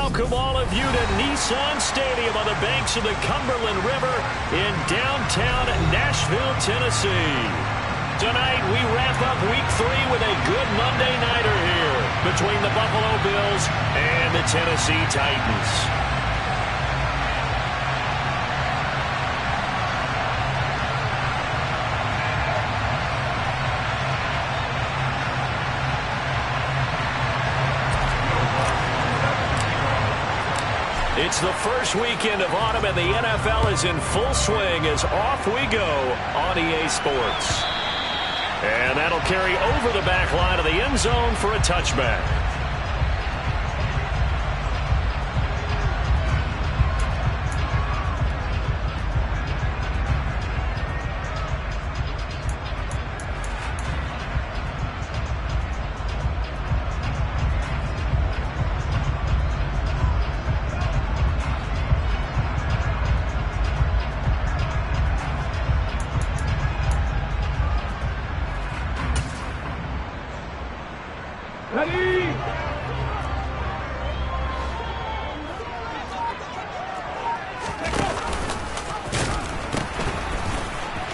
welcome all of you to Nissan Stadium on the banks of the Cumberland River in downtown Nashville, Tennessee. Tonight, we wrap up Week 3 with a good Monday nighter here between the Buffalo Bills and the Tennessee Titans. It's the first weekend of autumn, and the NFL is in full swing as off we go on EA Sports. And that'll carry over the back line of the end zone for a touchback.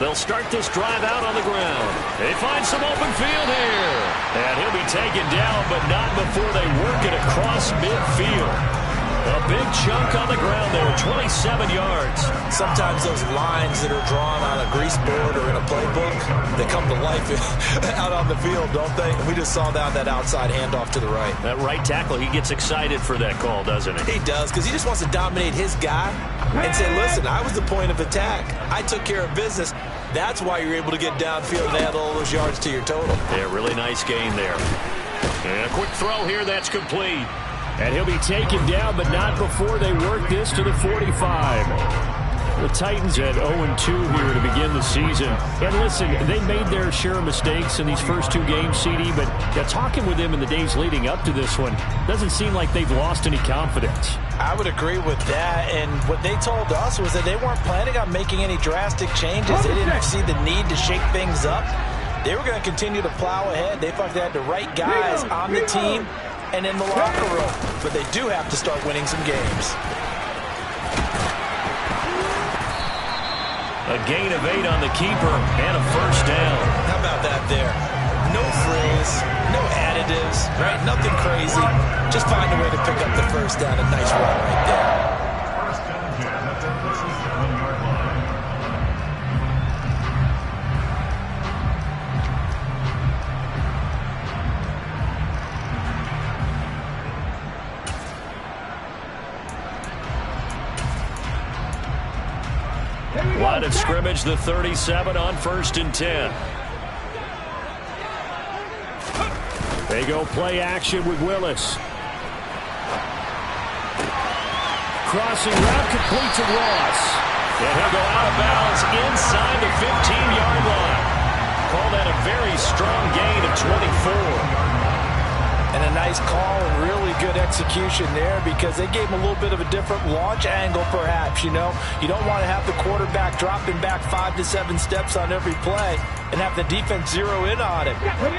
They'll start this drive out on the ground. They find some open field here. And he'll be taken down, but not before they work it across midfield. A big chunk on the ground there, 27 yards. Sometimes those lines that are drawn on a grease board or in a playbook, they come to life out on the field, don't they? And we just saw that outside handoff to the right. That right tackle, he gets excited for that call, doesn't he? He does, because he just wants to dominate his guy and say, listen, I was the point of attack. I took care of business. That's why you're able to get downfield and add all those yards to your total. Yeah, really nice gain there. And a quick throw here, that's complete. And he'll be taken down, but not before they work this to the 45. The Titans at 0-2 here to begin the season. And listen, they made their share of mistakes in these first two games, CD, but talking with them in the days leading up to this one, doesn't seem like they've lost any confidence. I would agree with that, and what they told us was that they weren't planning on making any drastic changes. They didn't see the need to shake things up. They were going to continue to plow ahead. They thought they had the right guys on the team and in the locker room, but they do have to start winning some games. A gain of 8 on the keeper and a first down. How about that there? No frills, no additives, right? Nothing crazy. Just find a way to pick up the first down. A nice run right there. Line of scrimmage, the 37 on 1st and 10. They go play action with Willis. Crossing route complete to Ross. And he'll go out of bounds inside the 15-yard line. Call that a very strong gain of 24. And a nice call and really good execution there because they gave him a little bit of a different launch angle perhaps, you know. You don't want to have the quarterback dropping back 5 to 7 steps on every play and have the defense zero in on it.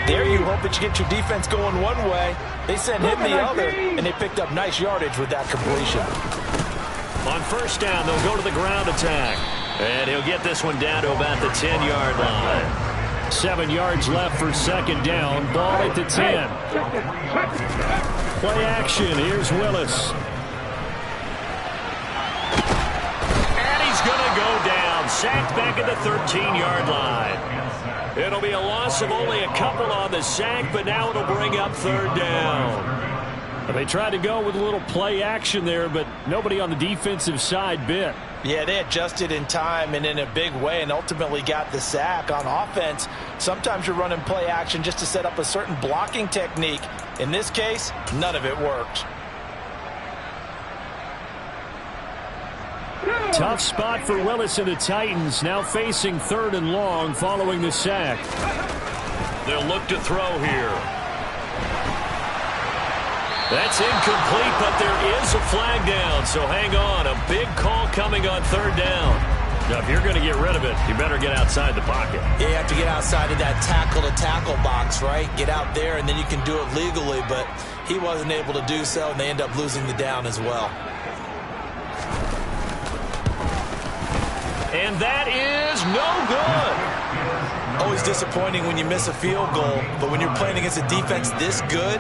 There you hope that you get your defense going one way. They sent him the other, and they picked up nice yardage with that completion. On first down, they'll go to the ground attack. And he'll get this one down to about the 10-yard line. 7 yards left for second down. Ball at the 10. Play action. Here's Willis. And he's going to go down. Sacked back at the 13-yard line. It'll be a loss of only a couple on the sack, but now it'll bring up third down. They tried to go with a little play action there, but nobody on the defensive side bit. Yeah, they adjusted in time and in a big way and ultimately got the sack. On offense, sometimes you're running play action just to set up a certain blocking technique. In this case, none of it worked. Tough spot for Willis and the Titans, now facing 3rd and long following the sack. They'll look to throw here. That's incomplete, but there is a flag down, so hang on. A big call coming on 3rd down. Now, if you're going to get rid of it, you better get outside the pocket. Yeah, you have to get outside of that tackle-to-tackle box, right? Get out there, and then you can do it legally, but he wasn't able to do so, and they end up losing the down as well. And that is no good. Always disappointing when you miss a field goal, but when you're playing against a defense this good,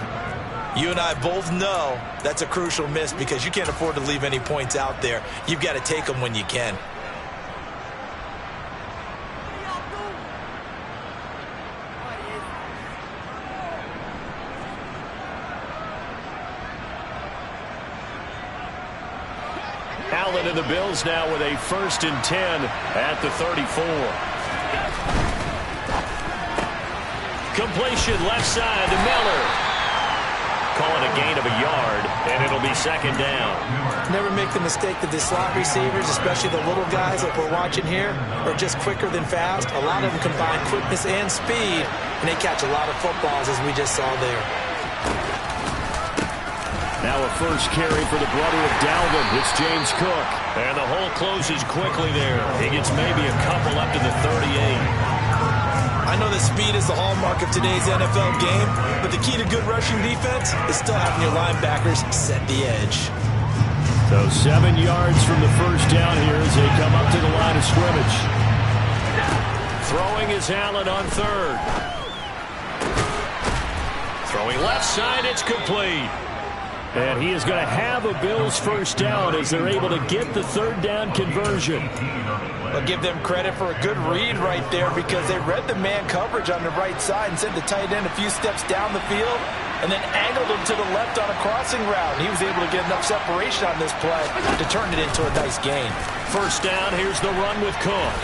you and I both know that's a crucial miss because you can't afford to leave any points out there. You've got to take them when you can. Allen and the Bills now with a 1st and 10 at the 34. Completion left side to Miller. Call it a gain of a yard, and it'll be 2nd down. Never make the mistake that the slot receivers, especially the little guys like we're watching here, are just quicker than fast. A lot of them combine quickness and speed, and they catch a lot of footballs, as we just saw there. Now a first carry for the brother of Dalvin. It's James Cook. And the hole closes quickly there. He gets maybe a couple up to the 38. I know that speed is the hallmark of today's NFL game, but the key to good rushing defense is still having your linebackers set the edge. So 7 yards from the first down here as they come up to the line of scrimmage. Throwing is Allen on 3rd. Throwing left side, it's complete. And he is going to have a Bills first down as they're able to get the 3rd down conversion. I'll give them credit for a good read right there because they read the man coverage on the right side and sent the tight end a few steps down the field and then angled him to the left on a crossing route. And he was able to get enough separation on this play to turn it into a nice gain. First down, here's the run with Cook.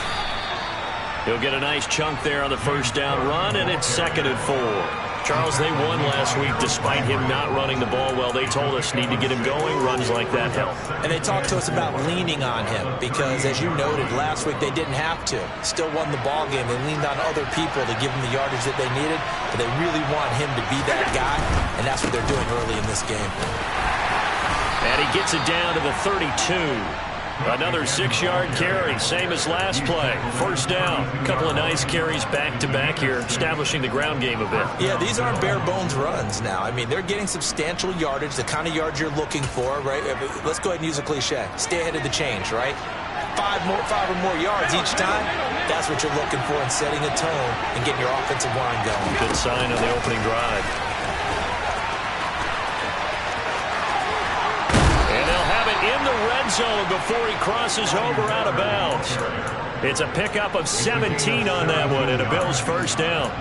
He'll get a nice chunk there on the first down run, and it's 2nd and 4. Charles, they won last week despite him not running the ball well. They told us need to get him going. Runs like that help. And they talked to us about leaning on him because, as you noted, last week they didn't have to. Still won the ball game. They leaned on other people to give them the yardage that they needed, but they really want him to be that guy, and that's what they're doing early in this game. And he gets it down to the 32. Another 6-yard carry, same as last play. First down. A couple of nice carries back-to-back here, establishing the ground game a bit. Yeah, these aren't bare-bones runs now. I mean, they're getting substantial yardage, the kind of yards you're looking for, right? Let's go ahead and use a cliche. Stay ahead of the change, right? 5 or more yards each time. That's what you're looking for in setting a tone and getting your offensive line going. Good sign on the opening drive. In the red zone before he crosses over out of bounds. It's a pickup of 17 on that one and a Bills first down.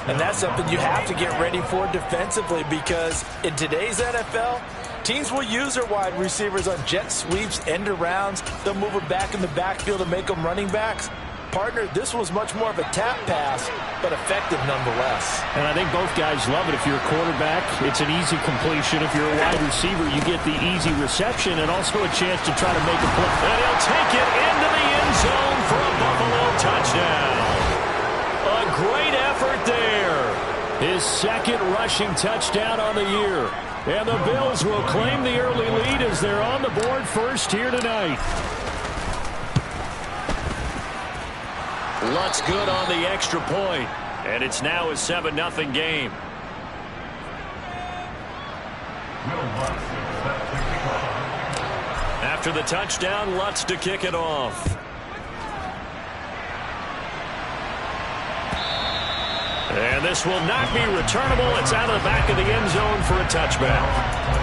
And that's something you have to get ready for defensively because in today's NFL, teams will use their wide receivers on jet sweeps, end arounds. They'll move them back in the backfield to make them running backs. Partner, this was much more of a tap pass, but effective nonetheless. And I think both guys love it. If you're a quarterback, it's an easy completion. If you're a wide receiver, you get the easy reception and also a chance to try to make a play. And he'll take it into the end zone for a Buffalo touchdown. A great effort there. His 2nd rushing touchdown on the year. And the Bills will claim the early lead as they're on the board first here tonight. Lutz good on the extra point, and it's now a 7-0 game. After the touchdown, Lutz to kick it off. And this will not be returnable. It's out of the back of the end zone for a touchback.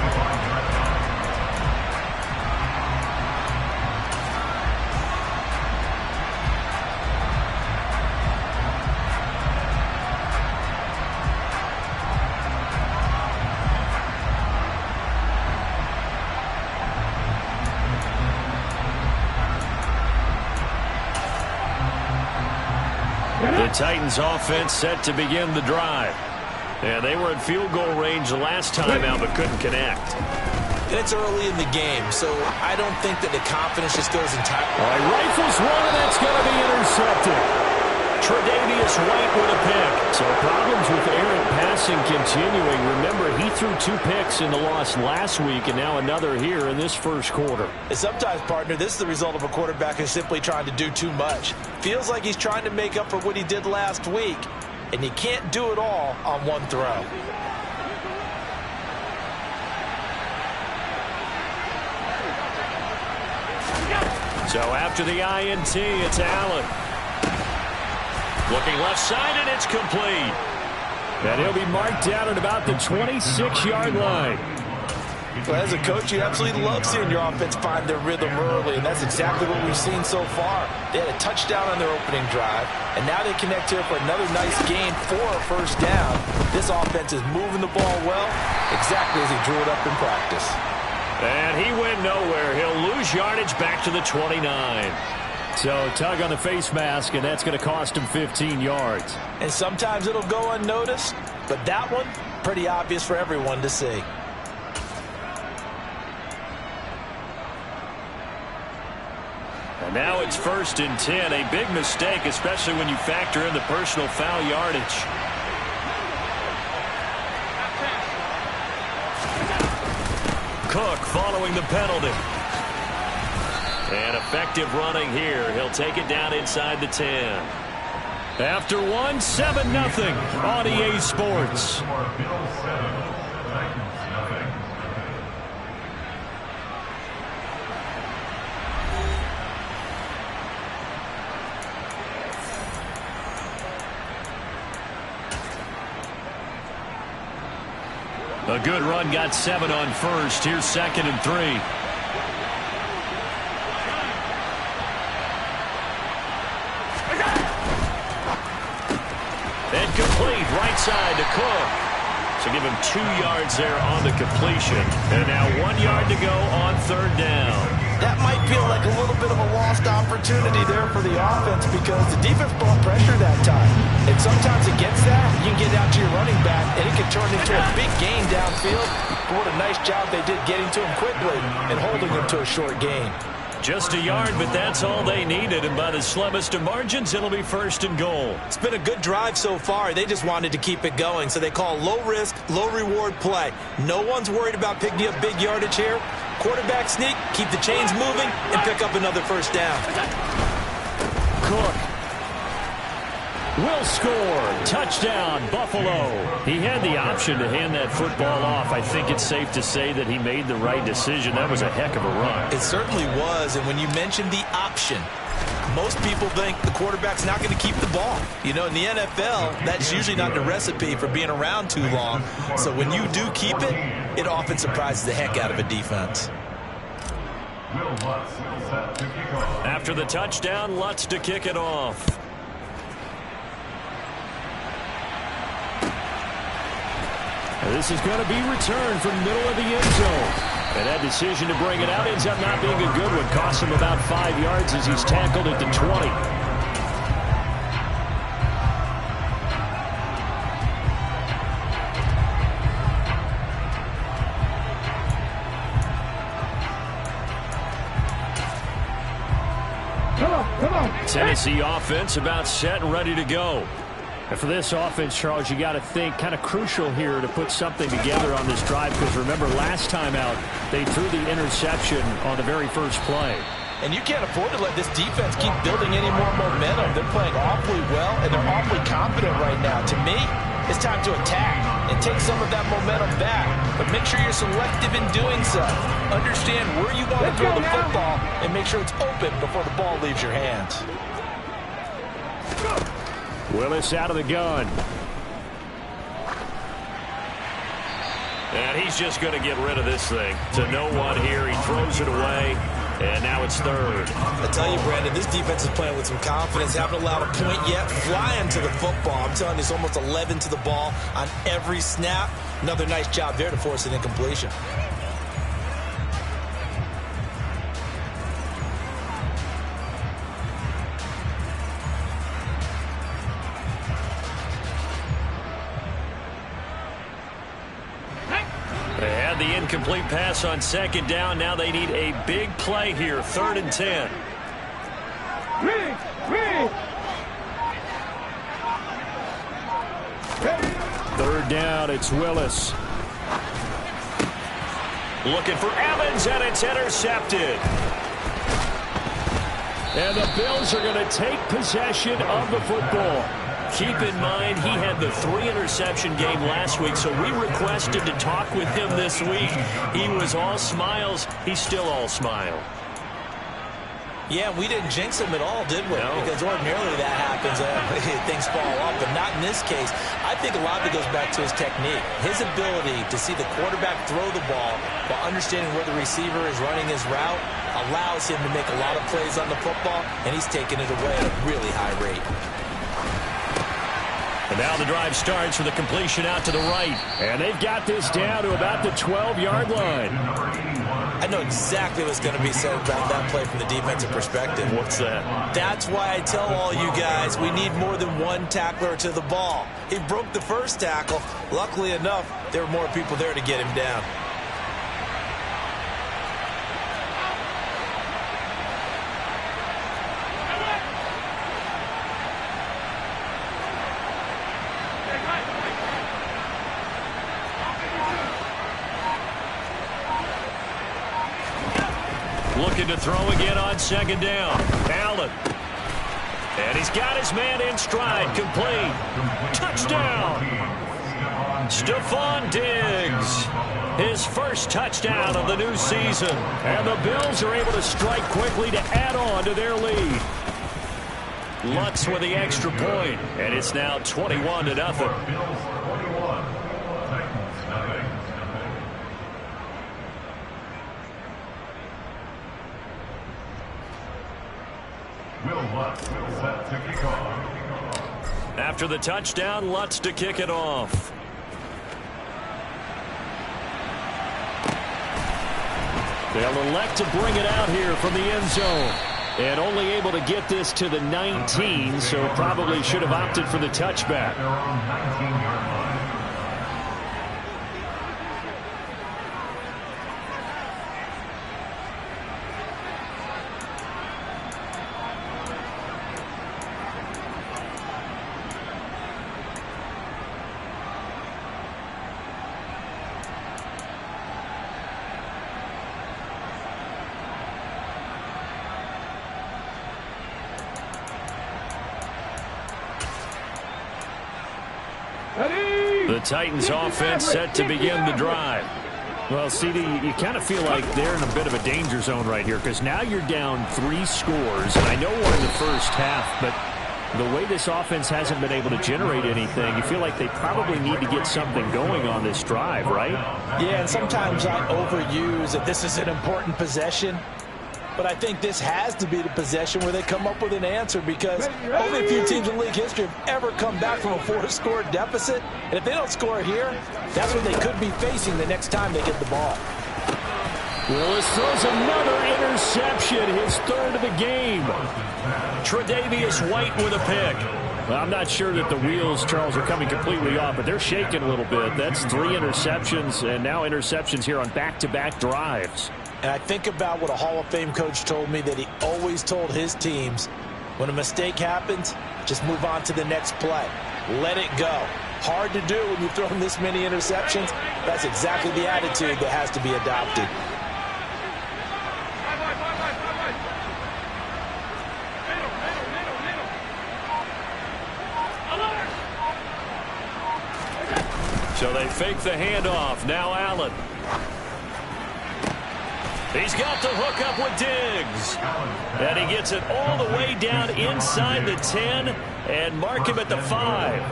The Titans offense set to begin the drive. And they were in field goal range the last time out but couldn't connect. And it's early in the game, so I don't think that the confidence just goes entirely. All right, rifles one, and that's going to be intercepted. Tre'Davious Swain with a pick. So problems with errant passing continuing. Remember, he threw 2 picks in the loss last week, and now another here in this first quarter. And sometimes, partner, this is the result of a quarterback who's simply trying to do too much. Feels like he's trying to make up for what he did last week, and you can't do it all on one throw. So after the INT, it's Allen. Looking left side, and it's complete. And he'll be marked down at about the 26-yard line. Well, as a coach, you absolutely love seeing your offense find their rhythm early, and that's exactly what we've seen so far. They had a touchdown on their opening drive, and now they connect here for another nice gain for a first down. This offense is moving the ball well, exactly as he drew it up in practice. And he went nowhere. He'll lose yardage back to the 29. So tug on the face mask, and that's going to cost him 15 yards. And sometimes it'll go unnoticed, but that one, pretty obvious for everyone to see. And now it's 1st and 10. A big mistake, especially when you factor in the personal foul yardage. Cook following the penalty. And effective running here. He'll take it down inside the 10. After 1, 7-0 on EA Sports. A good run, got 7 on first. Here's 2nd and 3. And complete, right side to Cook. So give him 2 yards there on the completion. And now 1 yard to go on 3rd down. That might feel like a little bit of a lost opportunity there for the offense because the defense brought pressure that time. And sometimes against that, you can get out to your running back, and it can turn into a big gain downfield. But what a nice job they did getting to him quickly and holding him to a short gain. Just a yard, but that's all they needed. And by the slimmest of margins, it'll be 1st and goal. It's been a good drive so far. They just wanted to keep it going. So they call low-risk, low-reward play. No one's worried about picking up big yardage here. Quarterback sneak, keep the chains moving, and pick up another first down. Cook will score. Touchdown, Buffalo. He had the option to hand that football off. I think it's safe to say that he made the right decision. That was a heck of a run. It certainly was, and when you mentioned the option, most people think the quarterback's not going to keep the ball. You know, in the NFL, that's usually not the recipe for being around too long. So when you do keep it, it often surprises the heck out of a defense. After the touchdown, Lutz to kick it off. This is going to be returned from the middle of the end zone. And that decision to bring it out ends up not being a good one. Costs him about 5 yards as he's tackled at the 20. Come on. Tennessee offense about set and ready to go. And for this offense, Charles, you got to think kind of crucial here to put something together on this drive because remember last time out they threw the interception on the very first play. And you can't afford to let this defense keep building any more momentum. They're playing awfully well, and they're awfully confident right now. To me, it's time to attack and take some of that momentum back. But make sure you're selective in doing so. Understand where you want to throw the football and make sure it's open before the ball leaves your hands. Willis out of the gun. And he's just going to get rid of this thing. To no one here. He throws it away. And now it's 3rd. I tell you, Brandon, this defense is playing with some confidence. Haven't allowed a point yet. Flying to the football. I'm telling you, it's almost 11 to the ball on every snap. Another nice job there to force an incompletion. The incomplete pass on 2nd down. Now they need a big play here. 3rd and 10. down. It's Willis. Looking for Evans, and it's intercepted. And the Bills are going to take possession of the football. Keep in mind, he had the 3-interception game last week, so we requested to talk with him this week. He was all smiles. He's still all smile. Yeah, we didn't jinx him at all, did we? No. Because ordinarily that happens. Things fall off, but not in this case. I think a lot of it goes back to his technique. His ability to see the quarterback throw the ball while understanding where the receiver is running his route allows him to make a lot of plays on the football, and he's taking it away at a really high rate. And now the drive starts with a completion out to the right. And they've got this down to about the 12-yard line. I know exactly what's going to be said about that play from the defensive perspective. What's that? That's why I tell all you guys we need more than one tackler to the ball. He broke the first tackle. Luckily enough, there were more people there to get him down. Looking to throw again on second down. Allen. And he's got his man in stride. Complete. Touchdown. Stephon Diggs. His first touchdown of the new season. And the Bills are able to strike quickly to add on to their lead. Lutz with the extra point. And it's now 21-0. After the touchdown, Lutz to kick it off. They'll elect to bring it out here from the end zone. And only able to get this to the 19, so probably should have opted for the touchback. The Titans offense set to begin the drive. Well, CD, you kind of feel like they're in a bit of a danger zone right here because now you're down 3 scores. And I know we're in the first half, but the way this offense hasn't been able to generate anything, you feel like they probably need to get something going on this drive, right? Yeah, and sometimes I overuse that this is an important possession. But I think this has to be the possession where they come up with an answer because only a few teams in league history have ever come back from a 4-score deficit. And if they don't score here, that's what they could be facing the next time they get the ball. Willis throws another interception, his 3rd of the game. Tre'Davious White with a pick. Well, I'm not sure that the wheels, Charles, are coming completely off, but they're shaking a little bit. That's 3 interceptions, and now interceptions here on back-to-back drives. And I think about what a Hall of Fame coach told me that he always told his teams, when a mistake happens, just move on to the next play. Let it go. Hard to do when you've thrown this many interceptions. That's exactly the attitude that has to be adopted. So they fake the handoff. Now Allen. He's got the hook up with Diggs. And he gets it all the way down inside the 10 and mark him at the 5.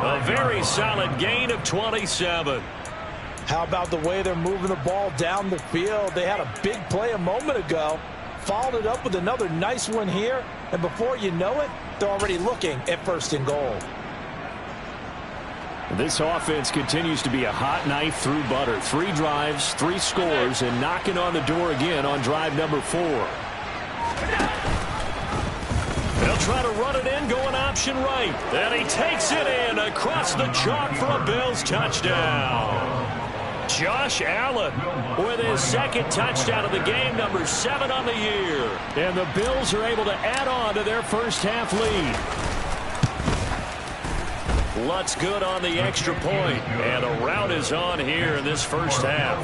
A very solid gain of 27. How about the way they're moving the ball down the field? They had a big play a moment ago. Followed it up with another nice one here. And before you know it, they're already looking at 1st and goal. This offense continues to be a hot knife through butter. 3 drives, 3 scores, and knocking on the door again on drive number 4. They'll try to run it in, going option right. And he takes it in across the chalk for a Bills touchdown. Josh Allen with his 2nd touchdown of the game, number 7 on the year. And the Bills are able to add on to their first half lead. Lutz good on the extra point, and a rout is on here in this first half.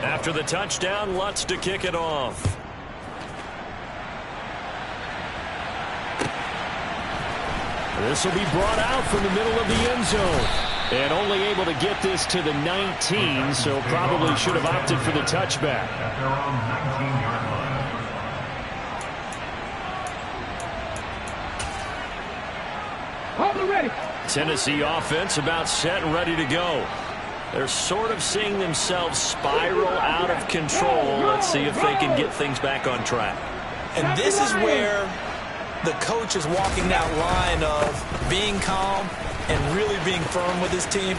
After the touchdown, Lutz to kick it off. This will be brought out from the middle of the end zone. And only able to get this to the 19, so probably should have opted for the touchback. Tennessee offense about set and ready to go. They're sort of seeing themselves spiral out of control. Let's see if they can get things back on track. And this is where the coach is walking that line of being calm and really being firm with his team.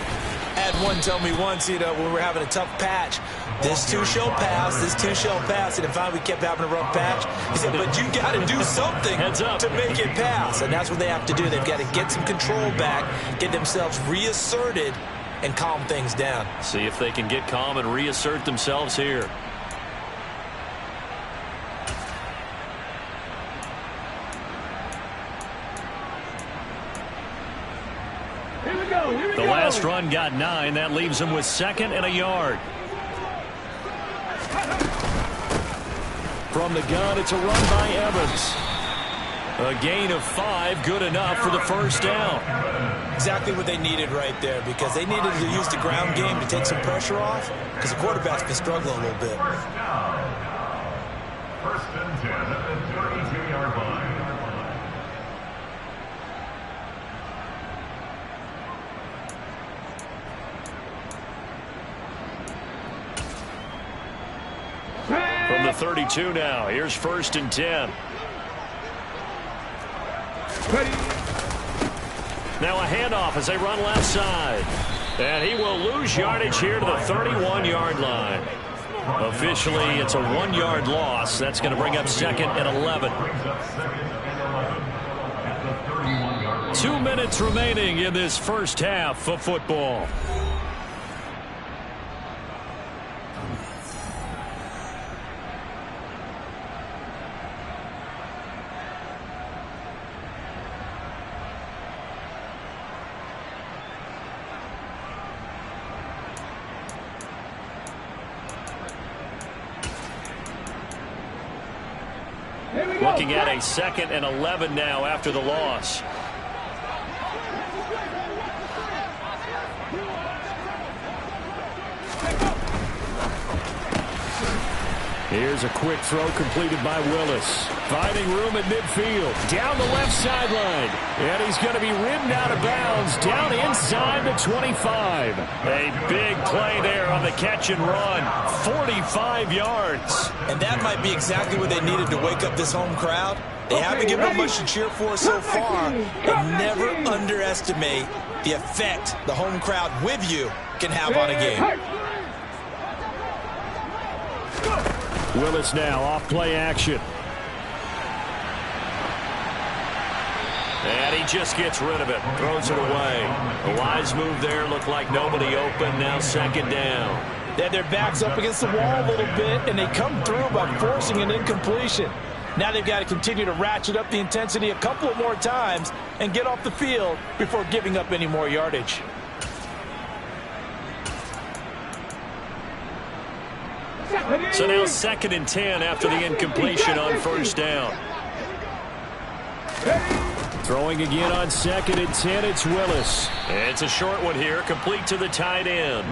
I had one tell me once, when we were having a tough patch, this too shall pass, this too shall pass. And finally we kept having a rough patch. He said, but you got to do something to make it pass. And that's what they have to do. They've got to get some control back, get themselves reasserted, and calm things down. See if they can get calm and reassert themselves here. The last run got 9. That leaves him with 2nd and a yard. From the gun, it's a run by Evans. A gain of 5, good enough for the first down. Exactly what they needed right there, because they needed to use the ground game to take some pressure off, because the quarterback's been struggling a little bit. First and 10 at the 32-yard line. From the 32 now, here's 1st and 10. Now a handoff as they run left side. And he will lose yardage here to the 31-yard line. Officially, it's a 1-yard loss. That's going to bring up 2nd and 11. 2 minutes remaining in this first half of football. Looking at a 2nd and 11 now after the loss. Here's a quick throw completed by Willis. Finding room at midfield. Down the left sideline. And he's going to be ridden out of bounds down inside the 25. A big play there on the catch and run. 45 yards. And that might be exactly what they needed to wake up this home crowd. They haven't given them much to cheer for so far. And never underestimate the effect the home crowd with you can have on a game. Willis now off play action. And he just gets rid of it. Throws it away. A wise move there. Looked like nobody open. Now 2nd down. They had their backs up against the wall a little bit, and they come through by forcing an incompletion. Now they've got to continue to ratchet up the intensity a couple of more times and get off the field before giving up any more yardage. So now 2nd and 10 after the incompletion on 1st down. Throwing again on 2nd and 10, it's Willis. It's a short one here, complete to the tight end.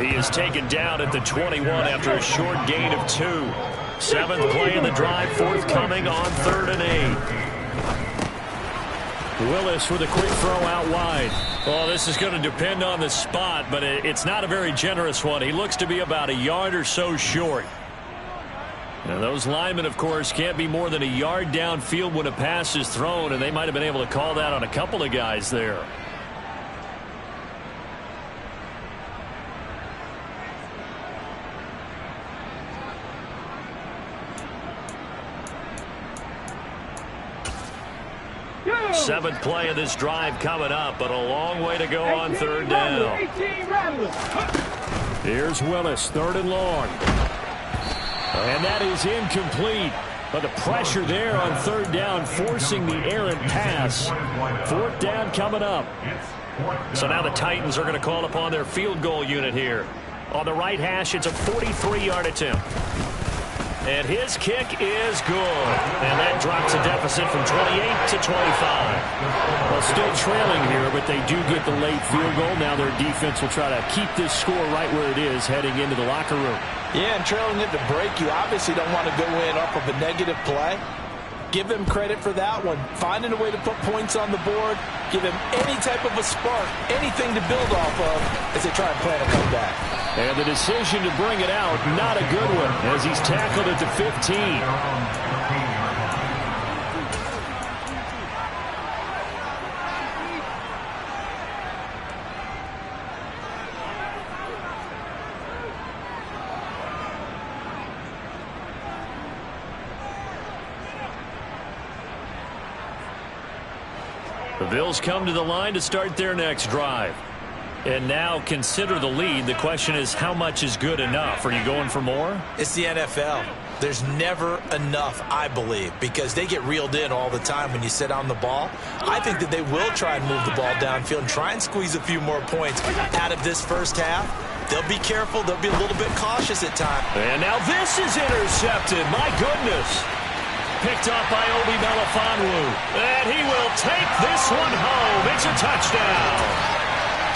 He is taken down at the 21 after a short gain of 2. 7th play in the drive, forthcoming on 3rd and 8. Willis with a quick throw out wide. Oh, this is going to depend on the spot, but it's not a very generous one. He looks to be about a yard or so short. And those linemen, of course, can't be more than a yard downfield when a pass is thrown, and they might have been able to call that on a couple of guys there. Seventh play of this drive coming up, but a long way to go on 3rd down. Here's Willis, 3rd and long. And that is incomplete. But the pressure there on third down, forcing the errant pass. Fourth down coming up. So now the Titans are going to call upon their field goal unit here. On the right hash, it's a 43-yard attempt. And his kick is good. And that drops a deficit from 28 to 25. Well, still trailing here, but they do get the late field goal. Now their defense will try to keep this score right where it is heading into the locker room. Yeah, and trailing it to break, you obviously don't want to go in off of a negative play. Give them credit for that one. Finding a way to put points on the board. Give them any type of a spark, anything to build off of as they try and plan a comeback. And the decision to bring it out, not a good one, as he's tackled at the 15. The Bills come to the line to start their next drive. And now consider the lead. The question is, how much is good enough? Are you going for more? It's the NFL. There's never enough, I believe, because they get reeled in all the time when you sit on the ball. I think that they will try and move the ball downfield and try and squeeze a few more points out of this first half. They'll be careful. They'll be a little bit cautious at times. And now this is intercepted. My goodness. Picked up by Obi Melifonwu. And he will take this one home. It's a touchdown.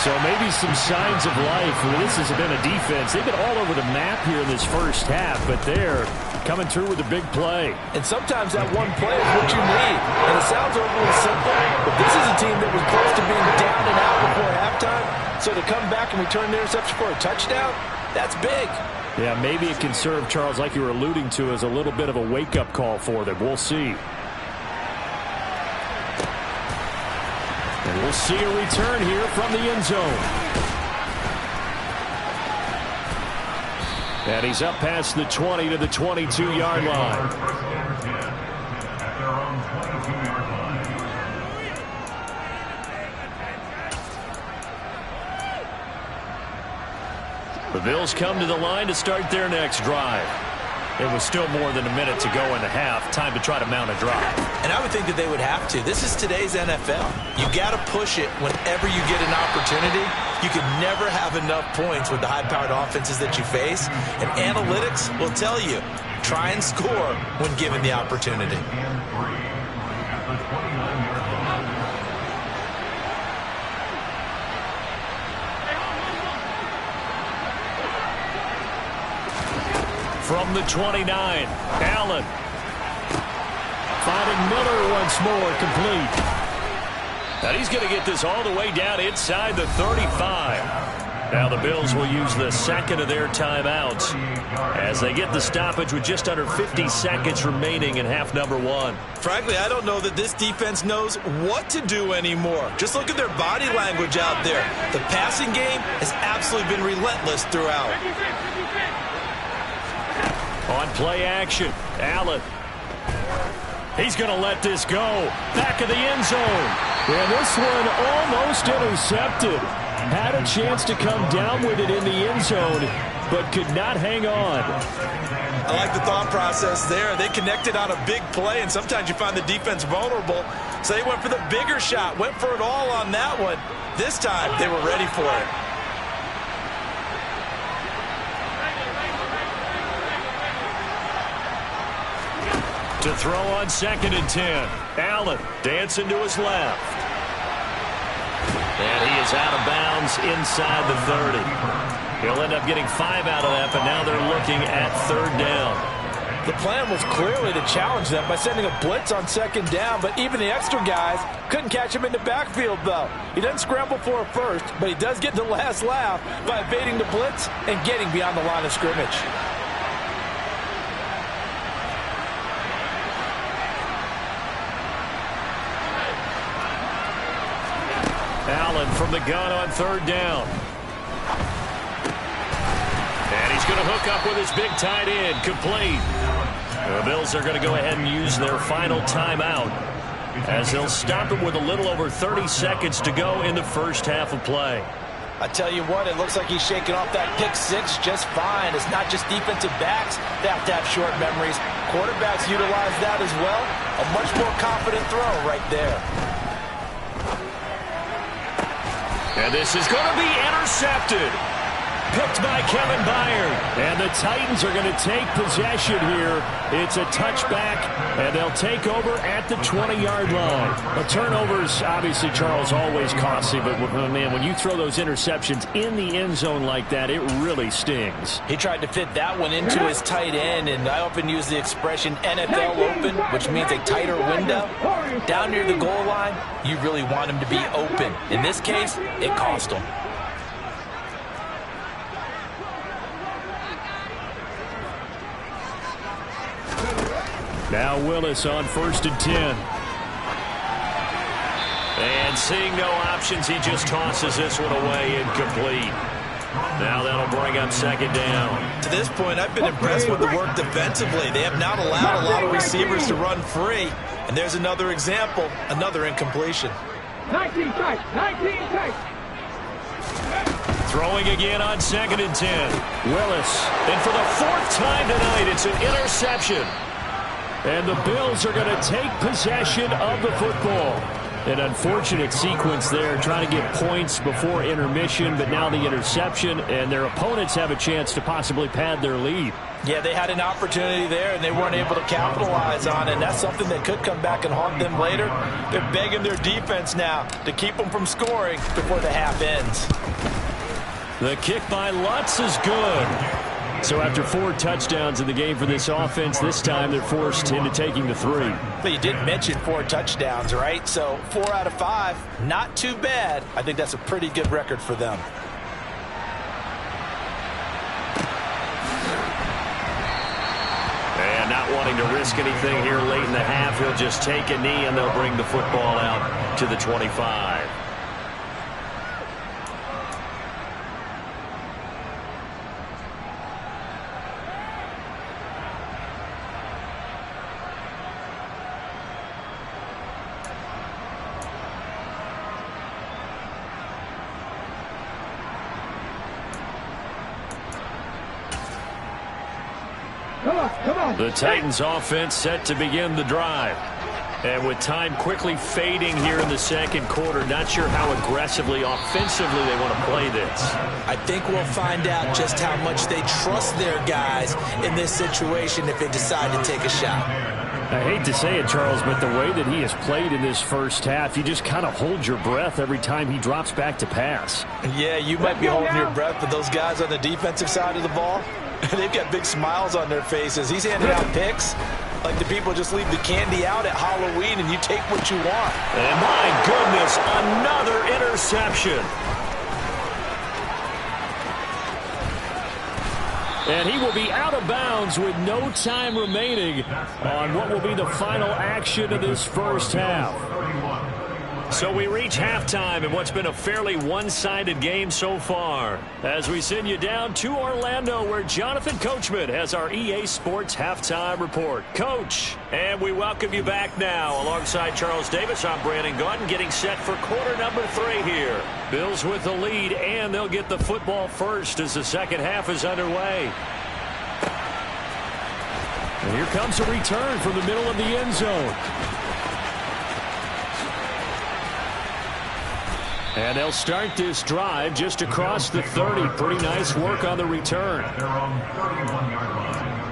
So maybe some signs of life. This has been a defense. They've been all over the map here in this first half, but they're coming through with a big play. And sometimes that one play is what you need. And it sounds overly simple, but this is a team that was close to being down and out before halftime. So to come back and return the interception for a touchdown, that's big. Yeah, maybe it can serve, Charles, like you were alluding to, as a little bit of a wake-up call for them. We'll see. And we'll see a return here from the end zone. And he's up past the 20 to the 22-yard line. The Bills come to the line to start their next drive. It was still more than a minute to go in the half. Time to try to mount a drive. And I would think that they would have to. This is today's NFL. You got to push it whenever you get an opportunity. You can never have enough points with the high-powered offenses that you face. And analytics will tell you, try and score when given the opportunity. From the 29, Allen. Finding Miller once more, complete. And he's going to get this all the way down inside the 35. Now the Bills will use the second of their timeouts as they get the stoppage with just under 50 seconds remaining in half number one. Frankly, I don't know that this defense knows what to do anymore. Just look at their body language out there. The passing game has absolutely been relentless throughout. On play action, Allen. He's going to let this go. Back of the end zone. And this one almost intercepted. Had a chance to come down with it in the end zone, but could not hang on. I like the thought process there. They connected on a big play, and sometimes you find the defense vulnerable. So they went for the bigger shot, went for it all on that one. This time, they were ready for it. To throw on 2nd and 10. Allen dancing to his left. And he is out of bounds inside the 30. He'll end up getting 5 out of that, but now they're looking at 3rd down. The plan was clearly to challenge them by sending a blitz on 2nd down, but even the extra guys couldn't catch him in the backfield, though. He doesn't scramble for a first, but he does get the last laugh by evading the blitz and getting beyond the line of scrimmage. Allen from the gun on 3rd down. And he's going to hook up with his big tight end, complete. The Bills are going to go ahead and use their final timeout as they'll stop him with a little over 30 seconds to go in the first half of play. I tell you what, it looks like he's shaking off that pick six just fine. It's not just defensive backs that have to have short memories. Quarterbacks utilize that as well. A much more confident throw right there. And this is going to be intercepted. Picked by Kevin Byard. And the Titans are going to take possession here. It's a touchback, and they'll take over at the 20-yard line. The turnovers, obviously, Charles, always costly. But, man, when you throw those interceptions in the end zone like that, it really stings. He tried to fit that one into his tight end, and I often use the expression NFL open, which means a tighter window. Down near the goal line, you really want him to be open. In this case, it cost him. Now Willis on 1st and 10. And seeing no options, he just tosses this one away incomplete. Now that'll bring up 2nd down. To this point, I've been impressed with the work defensively. They have not allowed a lot of receivers to run free. And there's another example, another incompletion. 19 strikes, 19 strikes. Throwing again on 2nd and 10. Willis. And for the 4th time tonight, it's an interception. And the Bills are going to take possession of the football. An unfortunate sequence there, trying to get points before intermission, but now the interception, and their opponents have a chance to possibly pad their lead. Yeah, they had an opportunity there, and they weren't able to capitalize on it. And that's something that could come back and haunt them later. They're begging their defense now to keep them from scoring before the half ends. The kick by Lutz is good. So after 4 touchdowns in the game for this offense, this time they're forced into taking the 3. But you did mention 4 touchdowns, right? So 4 out of 5, not too bad. I think that's a pretty good record for them. And not wanting to risk anything here late in the half, he'll just take a knee and they'll bring the football out to the 25. The Titans offense set to begin the drive. And with time quickly fading here in the 2nd quarter, not sure how aggressively, offensively they want to play this. I think we'll find out just how much they trust their guys in this situation if they decide to take a shot. I hate to say it, Charles, but the way that he has played in this first half, you just kind of hold your breath every time he drops back to pass. Yeah, you might be holding your breath, but those guys on the defensive side of the ball, they've got big smiles on their faces. He's handing out picks like the people just leave the candy out at Halloween and you take what you want. And my goodness, another interception. And he will be out of bounds with no time remaining on what will be the final action of this first half. So we reach halftime in what's been a fairly one-sided game so far, as we send you down to Orlando, where Jonathan Coachman has our EA Sports Halftime Report. Coach, and we welcome you back now. Alongside Charles Davis, I'm Brandon Gaudin, getting set for quarter number 3 here. Bills with the lead, and they'll get the football first as the second half is underway. And here comes a return from the middle of the end zone. And they'll start this drive just across the 30. Pretty nice work on the return. They're on 31-yard line.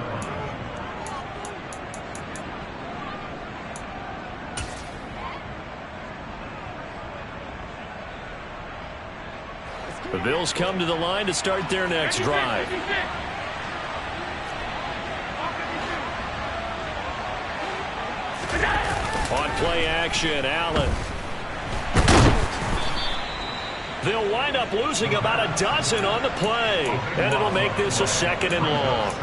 The Bills come to the line to start their next drive. On play action, Allen. They'll wind up losing about a dozen on the play. And it'll make this a 2nd and long.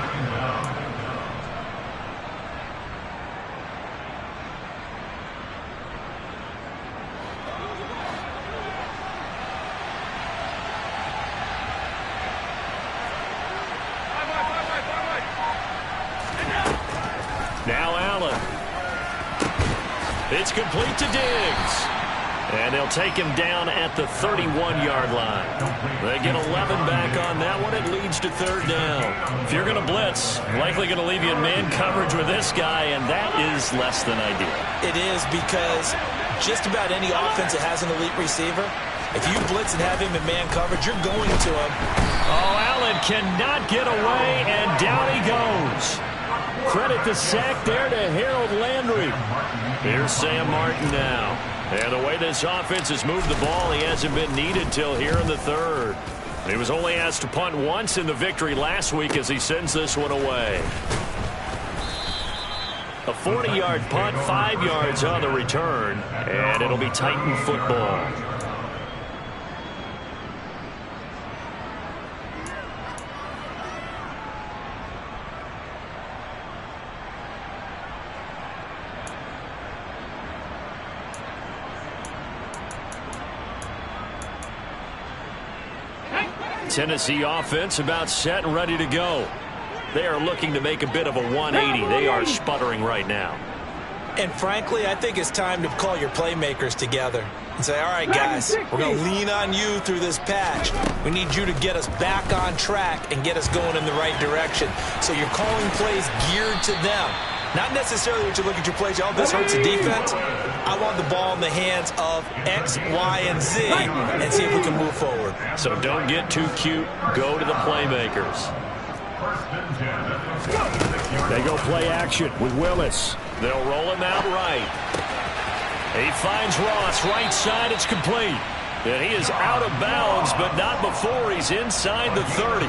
Now Allen. It's complete to Diggs. And they'll take him down at the 31-yard line. They get 11 back on that one. It leads to third down. If you're going to blitz, likely going to leave you in man coverage with this guy, and that is less than ideal. It is, because just about any offense that has an elite receiver, if you blitz and have him in man coverage, you're going to him. Oh, Allen cannot get away, and down he goes. Credit the sack there to Harold Landry. Here's Sam Martin now. And the way this offense has moved the ball, he hasn't been needed till here in the third. He was only asked to punt once in the victory last week as he sends this one away. A 40-yard punt, 5 yards on the return, and it'll be Titan football. Tennessee offense about set and ready to go. They are looking to make a bit of a 180. They are sputtering right now. And frankly, I think it's time to call your playmakers together and say, all right, guys, we're going to lean on you through this patch. We need you to get us back on track and get us going in the right direction. So you're calling plays geared to them. Not necessarily that you look at your plays, oh, this hurts the defense. I want the ball in the hands of X, Y, and Z and see if we can move forward. So don't get too cute. Go to the playmakers. They go play action with Willis. They'll roll him out right. He finds Ross right side. It's complete. And he is out of bounds, but not before he's inside the 30.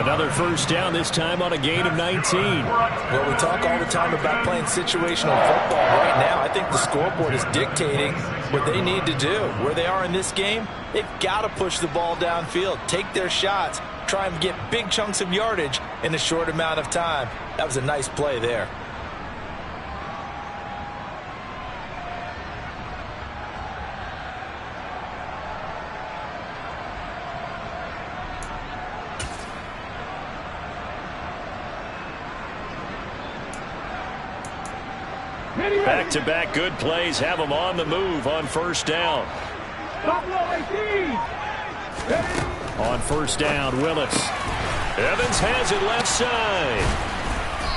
Another first down, this time on a gain of 19. Well, we talk all the time about playing situational football. Right now, I think the scoreboard is dictating what they need to do. Where they are in this game, they've got to push the ball downfield, take their shots, try and get big chunks of yardage in a short amount of time. That was a nice play there. Back-to-back good plays have them on the move on first down. On first down, Willis. Evans has it left side.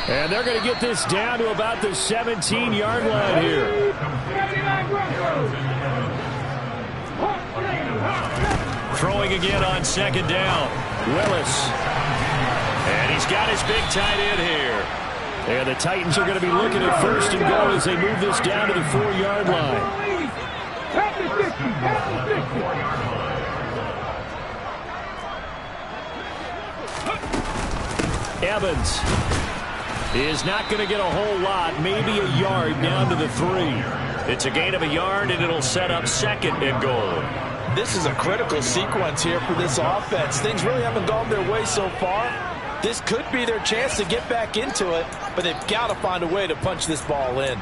And they're going to get this down to about the 17-yard line here. Throwing again on second down. Willis. And he's got his big tight end here. And the Titans are going to be looking at first and goal as they move this down to the 4-yard line. Evans is not going to get a whole lot, maybe a yard down to the 3. It's a gain of a yard, and it'll set up second and goal. This is a critical sequence here for this offense. Things really haven't gone their way so far. This could be their chance to get back into it, but they've got to find a way to punch this ball in.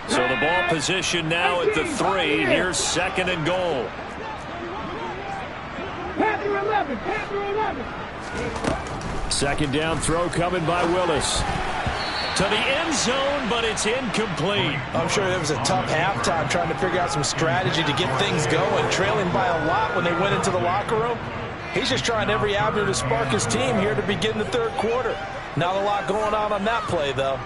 So the ball position now at the 3. Here's second and goal. Panther 11, Panther 11. Second down throw coming by Willis. To the end zone, but it's incomplete. I'm sure it was a tough halftime trying to figure out some strategy to get things going, trailing by a lot when they went into the locker room. He's just trying every avenue to spark his team here to begin the third quarter. Not a lot going on that play, though.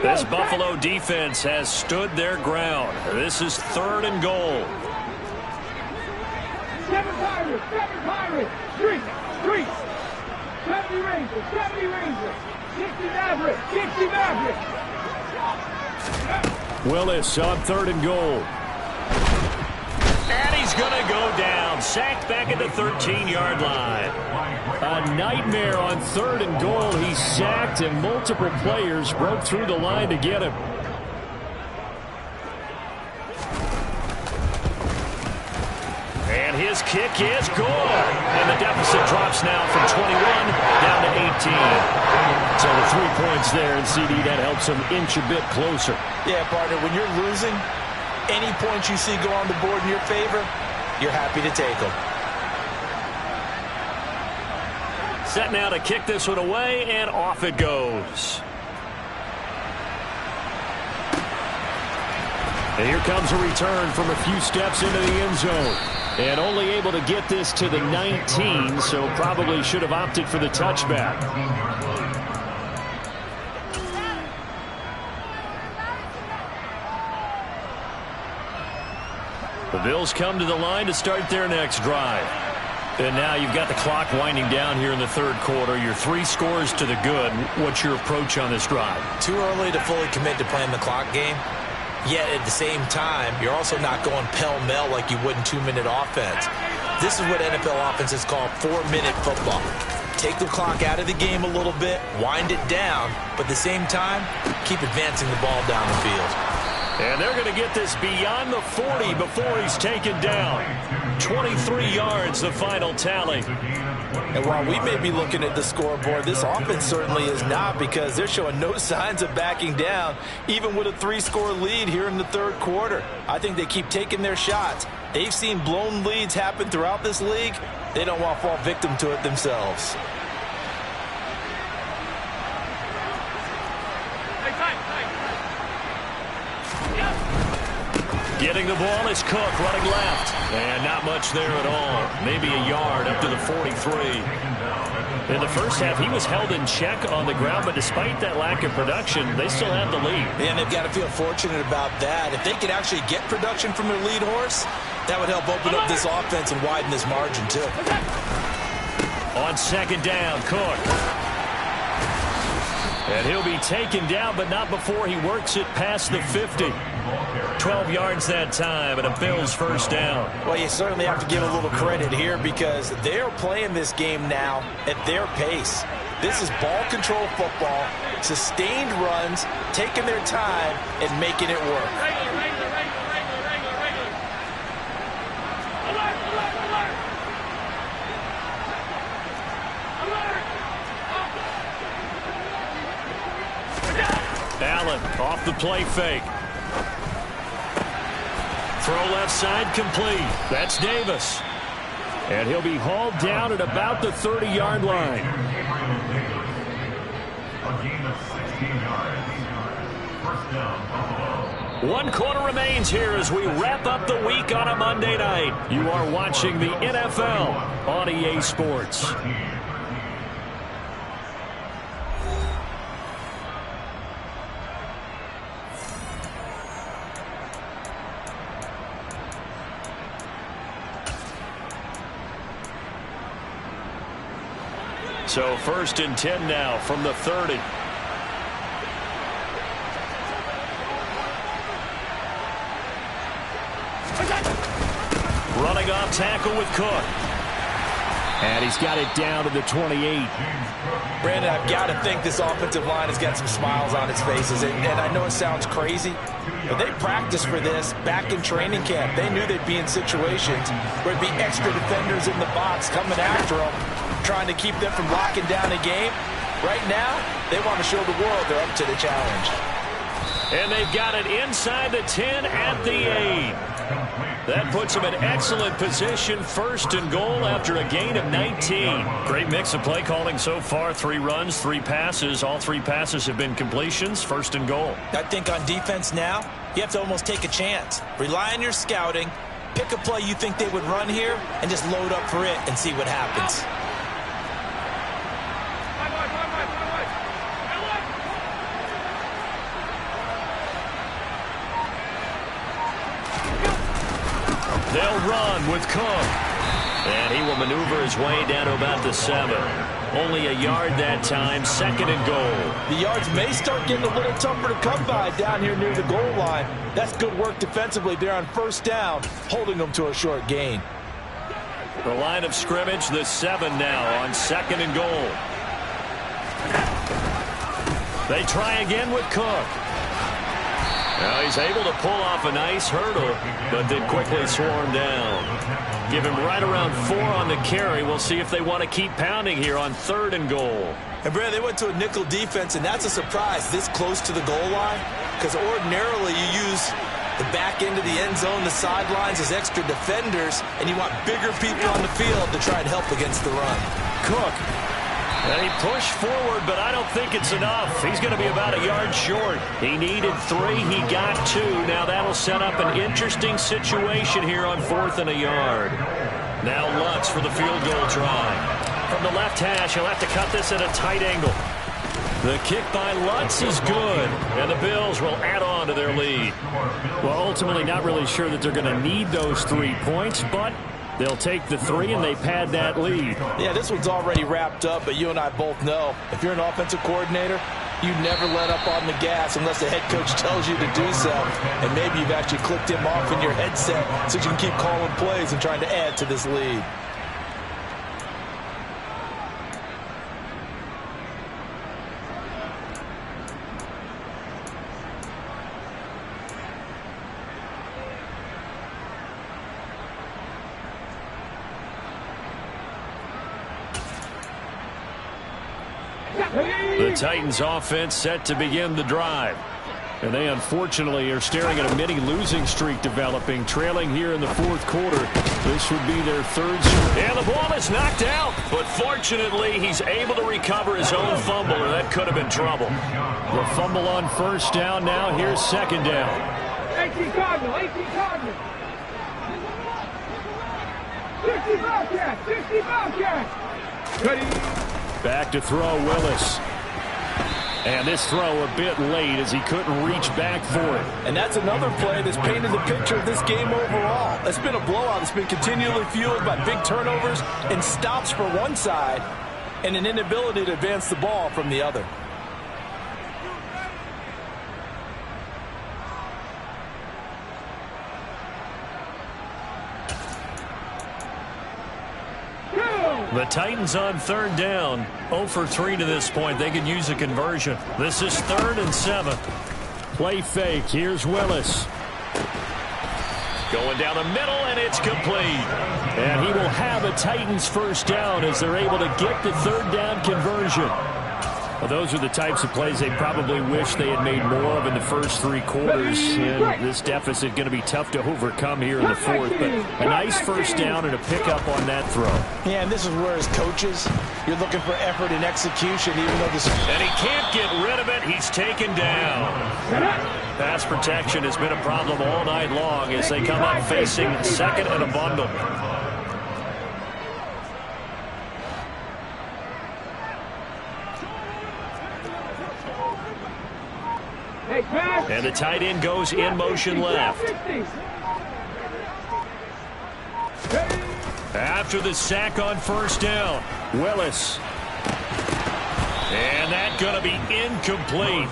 This Buffalo defense has stood their ground. This is third and goal. 7 Pirates, street. 70 Rangers, 60 Maverick. Willis on third and goal. And he's going to go down. Sacked back at the 13-yard line. A nightmare on third and goal. He's sacked, and multiple players broke through the line to get him. And his kick is good. And the deficit drops now from 21 down to 18. So the 3 points there, and CD, that helps him inch a bit closer. Yeah, partner, when you're losing, any points you see go on the board in your favor, you're happy to take them. Set now to kick this one away, and off it goes. And here comes a return from a few steps into the end zone. And only able to get this to the 19, so probably should have opted for the touchback. The Bills come to the line to start their next drive. And now you've got the clock winding down here in the third quarter. Your 3 scores to the good. What's your approach on this drive? Too early to fully commit to playing the clock game. Yet at the same time, you're also not going pell-mell like you would in 2-minute offense. This is what NFL offenses call 4-minute football. Take the clock out of the game a little bit, wind it down, but at the same time, keep advancing the ball down the field. And they're going to get this beyond the 40 before he's taken down. 23 yards, the final tally. And while we may be looking at the scoreboard, this offense certainly is not, because they're showing no signs of backing down, even with a 3-score lead here in the third quarter. I think they keep taking their shots. They've seen blown leads happen throughout this league. They don't want to fall victim to it themselves. Getting the ball is Cook running left. And not much there at all. Maybe a yard up to the 43. In the first half, he was held in check on the ground, but despite that lack of production, they still have the lead. And they've got to feel fortunate about that. If they could actually get production from their lead horse, that would help open up this offense and widen this margin, too. On second down, Cook. And he'll be taken down, but not before he works it past the 50. 12 yards that time, and a Bills first down. Well, you certainly have to give a little credit here, because they're playing this game now at their pace. This is ball control football, sustained runs, taking their time, and making it work. Allen off the play fake. Throw left side complete. That's Davis. And he'll be hauled down at about the 30-yard line. A gain of 16 yards. First down, Buffalo. 1 quarter remains here as we wrap up the week on a Monday night. You are watching the NFL on EA Sports. So 1st and 10 now from the 30. Running off tackle with Cook. And he's got it down to the 28. Brandon, I've got to think this offensive line has got some smiles on its faces. And I know it sounds crazy, but they practiced for this back in training camp. They knew they'd be in situations where it'd be extra defenders in the box coming after them, trying to keep them from locking down a game. Right now, they want to show the world they're up to the challenge. And they've got it inside the 10 at the 8. That puts them in excellent position, 1st and goal after a gain of 19. Great mix of play calling so far. 3 runs, 3 passes. All 3 passes have been completions, 1st and goal. I think on defense now, you have to almost take a chance. Rely on your scouting. Pick a play you think they would run here and just load up for it and see what happens. They'll run with Cook. And he will maneuver his way down to about the 7. Only a yard that time, 2nd and goal. The yards may start getting a little tougher to come by down here near the goal line. That's good work defensively there on 1st down, holding them to a short gain. The line of scrimmage, the 7 now on 2nd and goal. They try again with Cook. Now he's able to pull off a nice hurdle, but then quickly swarm down. Give him right around 4 on the carry. We'll see if they want to keep pounding here on 3rd and goal. And, Brad, they went to a nickel defense, and that's a surprise this close to the goal line, because ordinarily you use the back back into the end zone, the sidelines as extra defenders, and you want bigger people on the field to try and help against the run. Cook. And he pushed forward, but I don't think it's enough. He's going to be about a yard short. He needed 3. He got 2. Now that'll set up an interesting situation here on 4th and a yard. Now Lutz for the field goal try. From the left hash, he'll have to cut this at a tight angle. The kick by Lutz is good, and the Bills will add on to their lead. Well, ultimately not really sure that they're going to need those 3 points, but they'll take the 3 and they pad that lead. Yeah, this one's already wrapped up, but you and I both know if you're an offensive coordinator, you never let up on the gas unless the head coach tells you to do so. And maybe you've actually clicked him off in your headset so you can keep calling plays and trying to add to this lead. The Titans offense set to begin the drive. And they unfortunately are staring at a mini losing streak developing, trailing here in the 4th quarter. This would be their 3rd straight. And the ball is knocked out. But fortunately, he's able to recover his own fumble, or that could have been trouble. The fumble on 1st down. Now here's 2nd down. 18 Cardinal, 18 Cardinal. 60 Bobcats, 60 Bobcats. Ready. Back to throw, Willis. And this throw a bit late as he couldn't reach back for it. And that's another play that's painted the picture of this game overall. It's been a blowout. It's been continually fueled by big turnovers and stops for one side and an inability to advance the ball from the other. The Titans on 3rd down. 0 for 3 to this point. They could use a conversion. This is 3rd and 7. Play fake. Here's Willis. Going down the middle, and it's complete. And he will have a Titans 1st down as they're able to get the 3rd down conversion. Well, those are the types of plays they probably wish they had made more of in the first 3 quarters. And this deficit going to be tough to overcome here in the 4th. But a nice 1st down and a pickup on that throw. Yeah, and this is where as coaches, you're looking for effort and execution, even though this... And he can't get rid of it. He's taken down. Pass protection has been a problem all night long as they come up facing 2nd and a bundle. And the tight end goes in motion left. After the sack on 1st down, Willis. And that's going to be incomplete.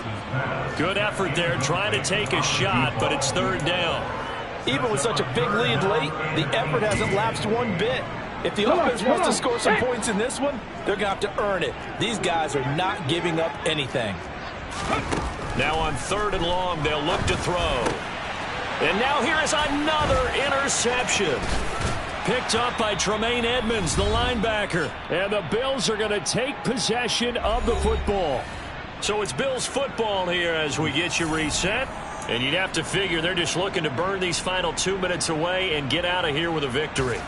Good effort there trying to take a shot, but it's 3rd down. Even with such a big lead late, the effort hasn't lapsed one bit. If the offense wants to score some points in this one, they're going to have to earn it. These guys are not giving up anything. Now on 3rd and long, they'll look to throw. And now here is another interception. Picked up by Tremaine Edmonds, the linebacker. And the Bills are going to take possession of the football. So it's Bills football here as we get you reset. And you'd have to figure they're just looking to burn these final 2 minutes away and get out of here with a victory.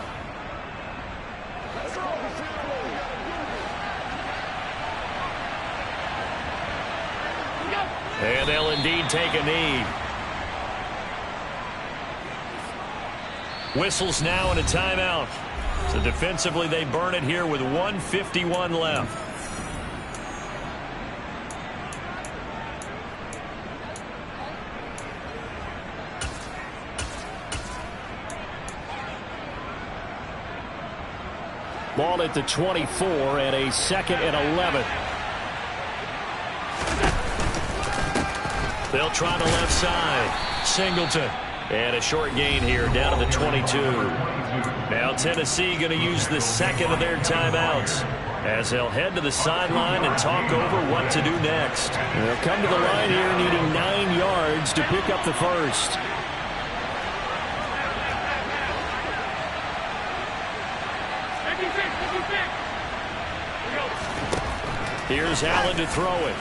And they'll indeed take a knee. Whistles now and a timeout. So defensively they burn it here with 1:51 left. Ball at the 24 and a 2nd and 11. They'll try the left side. Singleton. And a short gain here down to the 22. Now Tennessee going to use the 2nd of their timeouts as they'll head to the sideline and talk over what to do next. They'll come to the line here needing 9 yards to pick up the 1st. Here's Allen to throw it.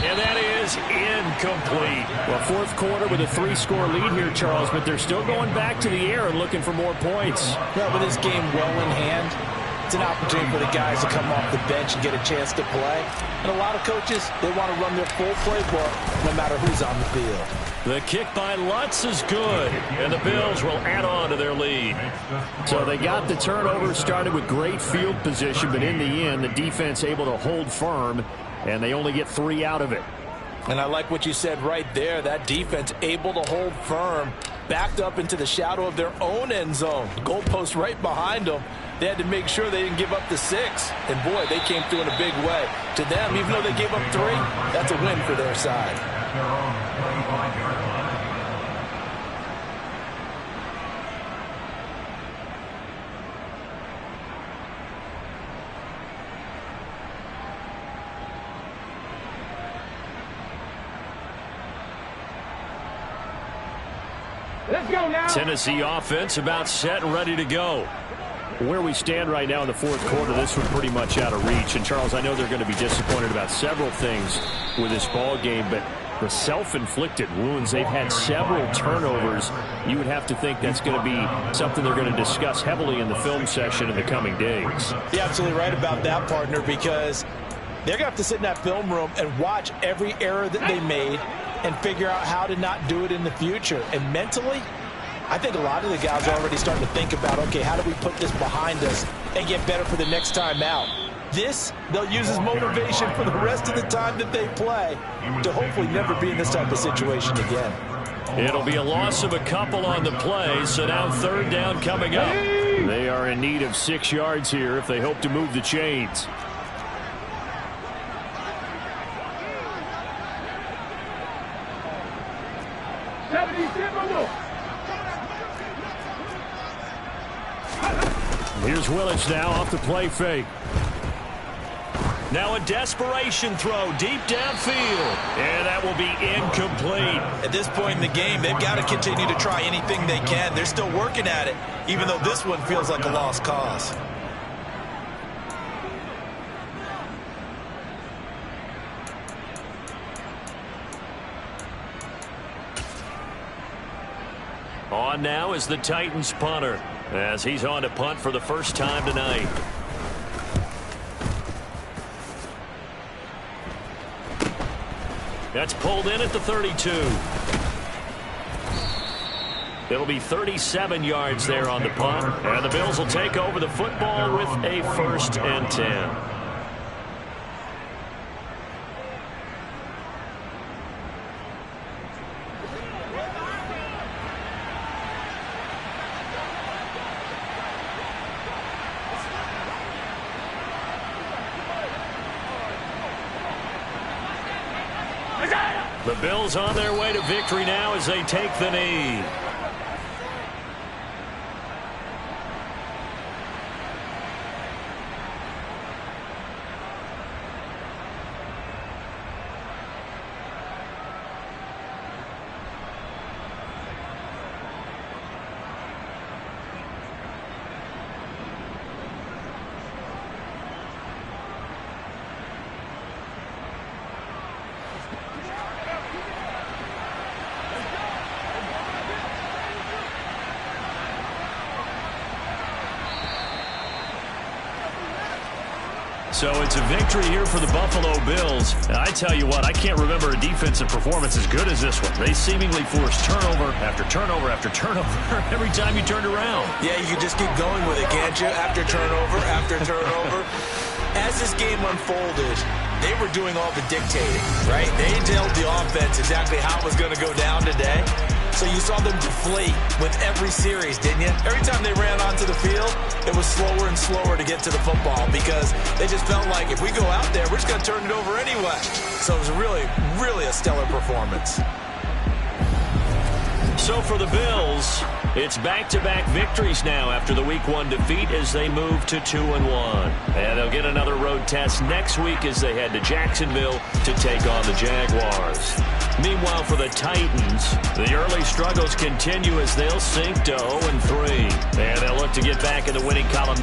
And that is incomplete. Well, fourth quarter with a 3-score lead here, Charles, but they're still going back to the air and looking for more points. Yeah, with this game well in hand, it's an opportunity for the guys to come off the bench and get a chance to play. And a lot of coaches, they want to run their full playbook no matter who's on the field. The kick by Lutz is good, and the Bills will add on to their lead. So they got the turnover, started with great field position, but in the end, the defense able to hold firm, and they only get 3 out of it. And I like what you said right there. That defense able to hold firm, backed up into the shadow of their own end zone. The goalpost right behind them. They had to make sure they didn't give up the 6. And, boy, they came through in a big way. To them, even though they gave up 3, that's a win for their side. Their own 25-yard line. Let's go now. Tennessee offense about set and ready to go. Where we stand right now in the fourth quarter, this one pretty much out of reach. And, Charles, I know they're going to be disappointed about several things with this ball game, but the self-inflicted wounds, they've had several turnovers. You would have to think that's going to be something they're going to discuss heavily in the film session in the coming days. You're absolutely right about that, partner, because they're going to have to sit in that film room and watch every error that they made and figure out how to not do it in the future. And mentally, I think a lot of the guys are already starting to think about, okay, how do we put this behind us and get better for the next time out? This, they'll use as motivation for the rest of the time that they play to hopefully never be in this type of situation again. It'll be a loss of a couple on the play, so now third down coming up. They are in need of 6 yards here if they hope to move the chains. Here's Willis now off the play fake. Now a desperation throw deep downfield. And that will be incomplete. At this point in the game, they've got to continue to try anything they can. They're still working at it, even though this one feels like a lost cause. On now is the Titans punter, as he's on to punt for the first time tonight. That's pulled in at the 32. It'll be 37 yards there on the punt, and the Bills will take over the football with a 1st and 10. The Bills on their way to victory now as they take the knee. So it's a victory here for the Buffalo Bills. And I tell you what, I can't remember a defensive performance as good as this one. They seemingly forced turnover after turnover after turnover every time you turned around. Yeah, you can just keep going with it, can't you? After turnover, after turnover. As this game unfolded, they were doing all the dictating, right? They told the offense exactly how it was going to go down today. So you saw them deflate with every series, didn't you? Every time they ran onto the field, it was slower and slower to get to the football because they just felt like if we go out there, we're just going to turn it over anyway. So it was really, really a stellar performance. So for the Bills, it's back-to-back victories now after the Week 1 defeat as they move to 2-1. And they'll get another road test next week as they head to Jacksonville to take on the Jaguars. Meanwhile, for the Titans, the early struggles continue as they'll sink to 0-3. And they'll look to get back in the winning column.